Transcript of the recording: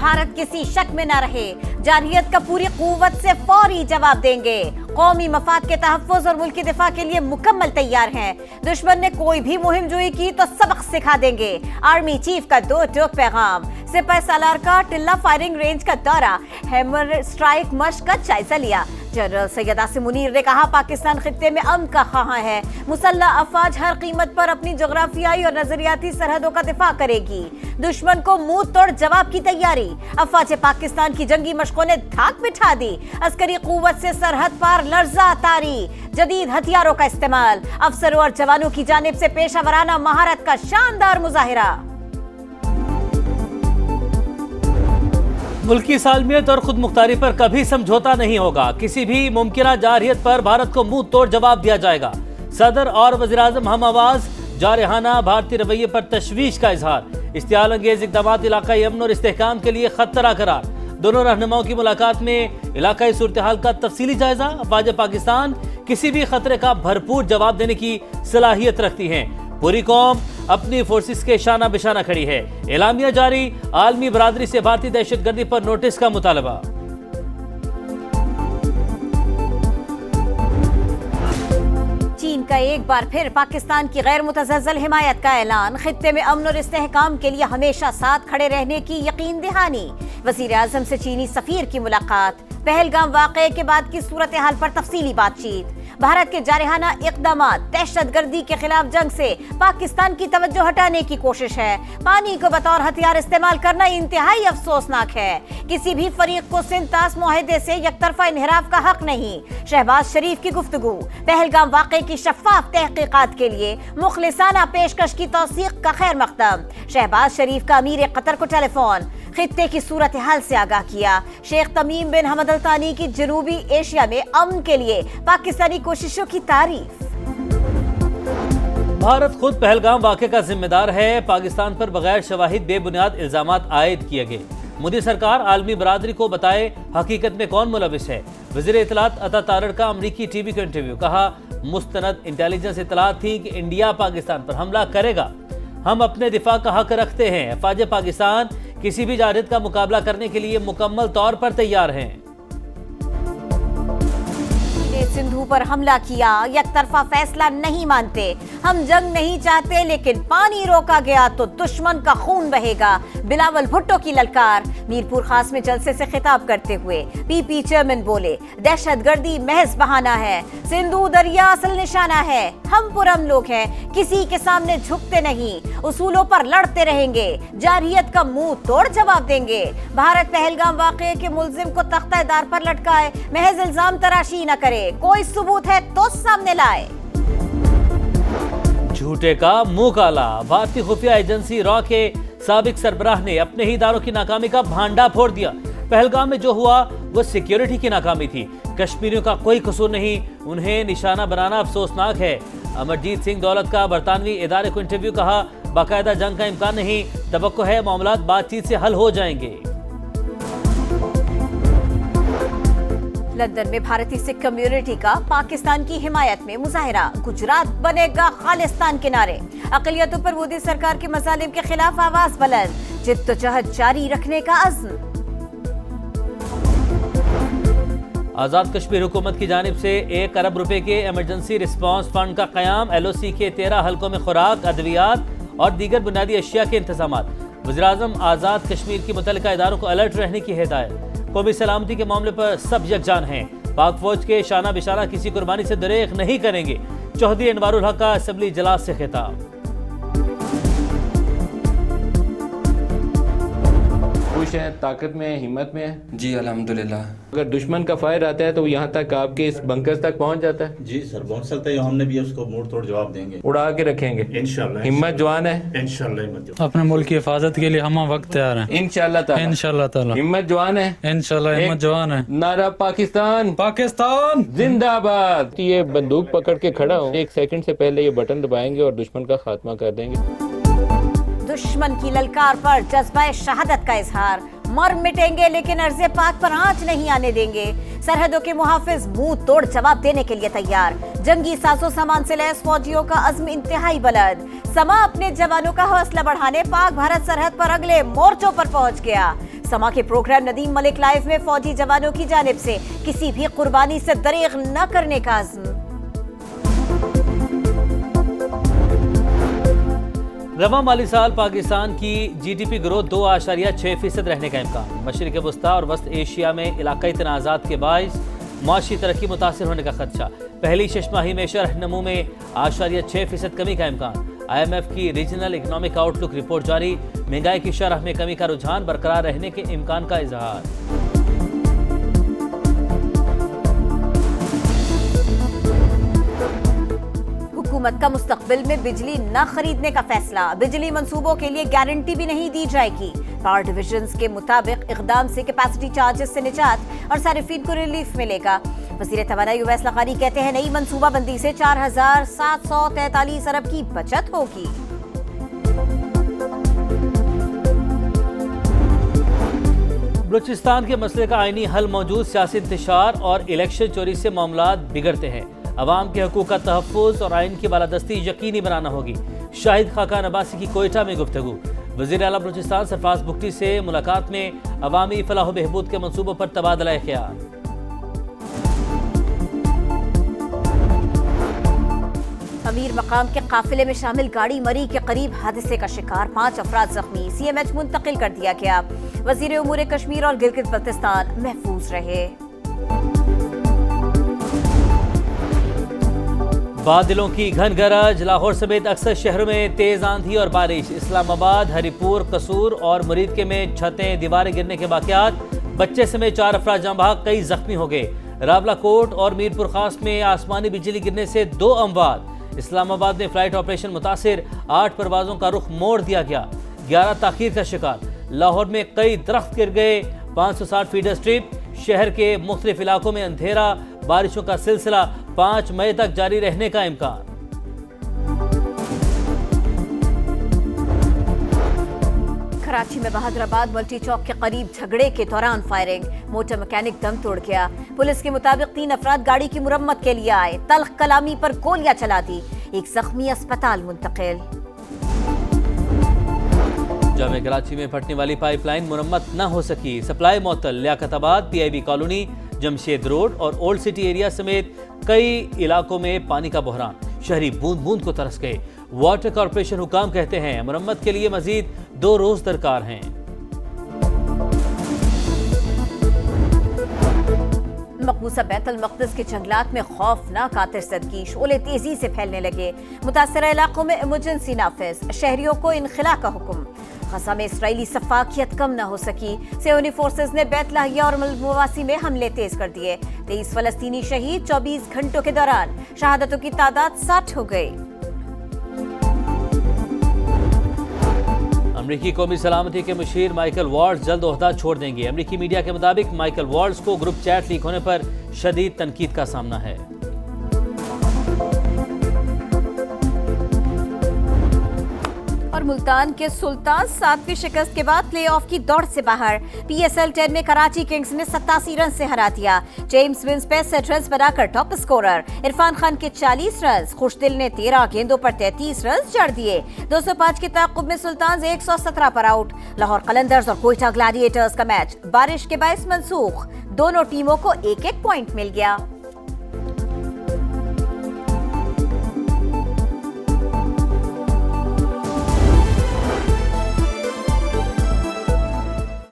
भारत किसी शक में न रहे, जारहियत का पूरी कुव्वत से फौरी जवाब देंगे। कौमी मफाद के तहफ़्फ़ुज़ और मुल्की दिफा के लिए मुकम्मल तैयार हैं। दुश्मन ने कोई भी मुहिम जुई की तो सबक सिखा देंगे। आर्मी चीफ का दो टोक पैगाम। सिपाही सालार का टिल्ला फायरिंग रेंज का दौरा, हैमर स्ट्राइक मश्क का जायजा लिया। जनरल सैयद आसिम मुनीर ने कहा, पाकिस्तान खित्ते में अमन का ख़्वाह है। मुसल्लह अफवाज हर कीमत पर अपनी जोग्राफियाई और नजरियाती सरहदों का दिफा करेगी। दुश्मन को मुंह तोड़ जवाब की तैयारी। अफवाज पाकिस्तान की जंगी मशकों ने धाक बिठा दी। अस्करी कुव्वत से सरहद पार लर्जा तारी। जदीद हथियारों का इस्तेमाल। अफसरों और जवानों की जानिब से पेशावराना महारत का शानदार मुजाहिरा। मुल्की सालमियत और खुद मुख्तारी पर कभी समझौता नहीं होगा। किसी भी मुमकिना जारहियत पर भारत को मुंह तोड़ जवाब दिया जाएगा। सदर और वज़ीर-ए-आज़म हम आवाज। जारहाना भारतीय रवैये पर तशवीश का इजहार। इश्तियाल अंगेज इक़दामात इलाकाई अमन और इस्तेहकाम के लिए खतरा करार। दोनों रहनुमाओं की मुलाकात में इलाकाई सूरत हाल का तफसीली जायजा। अफवाज पाकिस्तान किसी भी खतरे का भरपूर जवाब देने की सलाहियत रखती हैं। पूरी कौम अपनी फोर्सेस के शाना बिशाना खड़ी है। एलामिया जारी। आलमी बरादरी से भारतीय दहशतगर्दी पर नोटिस का मुतालबा। चीन का एक बार फिर पाकिस्तान की गैर मुतज़लज़ल हिमायत का ऐलान। खित्ते में अमन और इस्तेहकाम के लिए हमेशा साथ खड़े रहने की यकीन दहानी। वज़ीर आज़म से चीनी सफीर की मुलाकात। पहलगाम वाक़े के बाद की सूरत हाल पर तफसीली बातचीत। भारत के जारहाना इक़दामात दहशतगर्दी के खिलाफ जंग से पाकिस्तान की तवज्जो हटाने की कोशिश है। पानी को बतौर हथियार इस्तेमाल करना इंतहाई अफसोसनाक है। किसी भी फरीक को सिंतास मुआहदे से यकतरफा इन्हिराफ का हक नहीं। शहबाज शरीफ की गुफ्तगू। पहलगाम वाक़े की शफ़ाफ तहक़ीक़ात के लिए मुखलिसाना पेशकश की तौसीक़ का खैर मक़दम। शहबाज शरीफ का अमीर कतर को टेलीफोन। खित्ते की सूरत हाल से आगाह किया। शेख तमीम बिन हमद अल तानी की जनूबी एशिया में अमन के लिए पाकिस्तानी कोशिशों की तारीफ। भारत खुद पहलगाम वाक़े का जिम्मेदार है। पाकिस्तान पर बगैर शवाहिद बेबुनियाद इल्जामात आयद किए गए। मोदी सरकार आलमी बरादरी को बताए हकीकत में कौन मुलविस है। वज़ीर इत्तलात अता तारड़ का अमरीकी टीवी का इंटरव्यू। कहा, मुस्तनद इंटेलिजेंस इत्तलात थी कि इंडिया पाकिस्तान पर हमला करेगा। हम अपने दिफा का हक रखते हैं। अफवाज पाकिस्तान किसी भी जारहियत का मुकाबला करने के लिए मुकम्मल तौर पर तैयार हैं। सिंधु पर हमला किया, यकतरफा फैसला नहीं मानते। हम जंग नहीं चाहते, लेकिन पानी रोका गया तो दुश्मन का खून बहेगा। बिलावल भुट्टो की ललकार। मीरपुर खास में जलसे से खिताब करते हुए पीपी चेयरमैन बोले, दहशतगर्दी महज बहाना है, सिंधु दरिया असल निशाना है। हम पुरअमन लोग हैं, किसी के सामने झुकते नहीं, उसूलों पर लड़ते रहेंगे, जारहियत का मुंह तोड़ जवाब देंगे। भारत पहलगाम वाक़े के मुल्जिम को तख्तेदार पर लटकाए, महज इल्जाम तराशी न करे, कोई सबूत है तो सामने लाए। झूठे का मुंह काला। भारतीय खुफिया एजेंसी रॉ के साबिक सरबराह ने अपने ही इदारों की नाकामी का भांडा फोड़ दिया। पहलगाम में जो हुआ वो सिक्योरिटी की नाकामी थी। कश्मीरियों का कोई कसूर नहीं, उन्हें निशाना बनाना अफसोसनाक है। अमरजीत सिंह दौलत का बरतानवी इदारे को इंटरव्यू। कहा, बाकायदा जंग का इम्कान नहीं, तवक्को है मामलात बातचीत से हल हो जाएंगे। लंदन में भारतीय सिख कम्युनिटी का पाकिस्तान की हिमायत में मुजाहिरा। गुजरात बनेगा खालिस्तान के नारे। अक़लियतों पर मोदी सरकार के मज़ालिम के खिलाफ आवाज बुलंद। जिद्दोजहद जारी रखने का अज़्म। आज़ाद कश्मीर हुकूमत की जानिब से 1 अरब रुपए के इमरजेंसी रिस्पांस फंड का क़याम। LOC के 13 हलकों में खुराक, अद्वियात और दीगर बुनियादी अशिया के इंतजामात। वज़ीर-ए-आज़म आज़ाद कश्मीर की मुतल्लिका इदारों को अलर्ट रहने की हिदायत। कौमी सलामती के मामले पर सब यकजान हैं। पाक फौज के शाना बिशाना किसी कुर्बानी से दरेख नहीं करेंगे। चौधरी अनवारुल हक का असम्बली इजलास से खिताब। खुश हैं, ताकत में है, हिम्मत में है? जी अल्हम्दुलिल्लाह। अगर दुश्मन का फायर आता है तो वो यहाँ तक आपके इस बंकर्स तक पहुँच जाता है? जी सर, पहुँच सकता है। हमने भी उसको मुंह तोड़ जवाब देंगे, उड़ा के रखेंगे इंशाल्लाह। हिम्मत जवान है इंशाल्लाह। अपने मुल्क की हिफाजत के लिए हम वक्त तैयार हैं इंशाल्लाह ताला। हिम्मत जवान है इंशाल्लाह। हिम्मत जवान है। नारा पाकिस्तान पाकिस्तान जिंदाबाद। ये बंदूक पकड़ के खड़ा हूँ, 1 सेकंड से पहले ये बटन दबाएंगे और दुश्मन का खात्मा कर देंगे। दुश्मन की ललकार पर जज्बा शहादत का इजहार। मर मिटेंगे लेकिन अर्ज़े पाक पर आंच नहीं आने देंगे। सरहदों के मुहाफिज मुंह तोड़ जवाब देने के लिए तैयार। जंगी साजो सामान से लैस फौजियों का अज़्म इंतहाई बुलंद। समा अपने जवानों का हौसला बढ़ाने पाक भारत सरहद पर अगले मोर्चों पर पहुंच गया। समा के प्रोग्राम नदीम मलिक लाइव में फौजी जवानों की जानिब से किसी भी कुर्बानी से दरेग न करने का अज़्म। रवा माली साल पाकिस्तान की GDP ग्रोथ 2.6% रहने का इम्कान। मशरिक़ वस्ता और वस्त एशिया में इलाकाई तनाज़ात के बाइस माशी तरक्की मुतासिर होने का खदशा। पहली छमाही में शरह नमू में 8.6% कमी का इम्कान। IMF की रीजनल इकनॉमिक आउटलुक रिपोर्ट जारी। महंगाई की शरह में कमी का रुझान बरकरार रहने के इम्कान का इजहार। हुकूमत का मुस्तकबिल में बिजली न खरीदने का फैसला। बिजली मंसूबों के लिए गारंटी भी नहीं दी जाएगी। पावर डिविजन्स के मुताबिक इक़दाम से कैपेसिटी चार्जेस से निजात और सारिफीन को रिलीफ मिलेगा। वज़ीर तवानाई उवैस लग़ारी कहते हैं नई मंसूबाबंदी से 4,743 अरब की बचत होगी। बलूचिस्तान के मसले का आईनी हल मौजूद सियासी इंतशार और इलेक्शन चोरी से मामलात बिगड़ते हैं। अवाम के हकूक़ का तहफ़्फ़ुज़ और आइन की बालादस्ती यकीनी बनाना होगी। शाहिद खाकान अब्बासी की कोयटा में गुफ्तगू। वज़ीर आला बलूचिस्तान सरफराज बुगटी से मुलाकात में अवामी फलाह बहबूद के मंसूबों पर तबादला ख्याल। अमीर मकाम के काफिले में शामिल गाड़ी मरी के करीब हादसे का शिकार, 5 अफराद जख्मी। CMH मुंतकिल कर दिया गया। वज़ीर उमूर कश्मीर और गिलगित बल्तिस्तान महफूज रहे। बादलों की घन गरज। लाहौर समेत अक्सर शहरों में तेज आंधी और बारिश। इस्लामाबाद, हरिपुर, कसूर और मुरीदके में छतें दीवारें गिरने के वाकयात। बच्चे समेत 4 अफराद जाँ बहक, कई जख्मी हो गए। रावलाकोट और मीरपुर खास में आसमानी बिजली गिरने से 2 अमवात। इस्लामाबाद में फ्लाइट ऑपरेशन मुतासिर, 8 परवाजों का रुख मोड़ दिया गया, 11 ताखीर का शिकार। लाहौर में कई दरख्त गिर गए। 560 फीडर स्ट्रिप। शहर के मुख्तलिफ इलाकों में अंधेरा। बारिशों का सिलसिला 5 मई तक जारी रहने का इम्कान। कराची में बहादुराबाद मल्टी चौक के करीब झगड़े के दौरान फायरिंग। मोटर मैकेनिक दम तोड़ गया। पुलिस के मुताबिक 3 अफराद गाड़ी की मुरम्मत के लिए आए, तल्ख कलामी पर गोलियां चला दी। एक जख्मी अस्पताल मुंतकिल। जामे कराची में फटने वाली पाइपलाइन मुरम्मत न हो सकी। सप्लाई मुअत्तल। Liaquatabad, PIB colony, Jamshed road और ओल्ड सिटी एरिया समेत कई इलाकों में पानी का बहरान। शहरी बूंद बूंद को तरस गए। वाटर कॉर्पोरेशन हुकाम कहते हैं मुरम्मत के लिए मजीद 2 रोज दरकार हैं। मकबूजा बैतुल मक़दिस के जंगलात में खौफनाक आतिशज़दगी, शोले तेजी से फैलने लगे। मुतासरा इलाकों में इमरजेंसी नाफिज। शहरियों को इनखला का हुक्म। गज़ा में इसराइली सफाकियत कम न हो सकी। सेहूनी फोर्सेज ने बैत लाहिया और मवासी में हमले तेज कर दिए। 23 फलस्तीनी शहीद। 24 घंटों के दौरान शहादतों की तादाद 60 हो गई। अमरीकी कौमी सलामती के मुशीर माइकल वॉल्ट्ज जल्द ओहदा छोड़ देंगे। अमरीकी मीडिया के मुताबिक माइकल वॉल्ट्ज को ग्रुप चैट लीक होने पर शदीद तनकीद का सामना है। और मुल्तान के सुल्तान 7वीं शिकस्त के बाद प्लेऑफ की दौड़ से बाहर। PSL 10 में कराची किंग्स ने 87 रन से हरा दिया। जेम्स विंस 65 रन बनाकर टॉप स्कोरर। इरफान खान के 40 रन। खुशदिल ने 13 गेंदों पर 33 रन जड़ दिए। 205 के ताक़ुब में सुल्तान 117 पर आउट। लाहौर कलंदर्स और कोयटा ग्लैडिएटर्स का मैच बारिश के बायस मंसूख। दोनों टीमों को 1-1 पॉइंट मिल गया।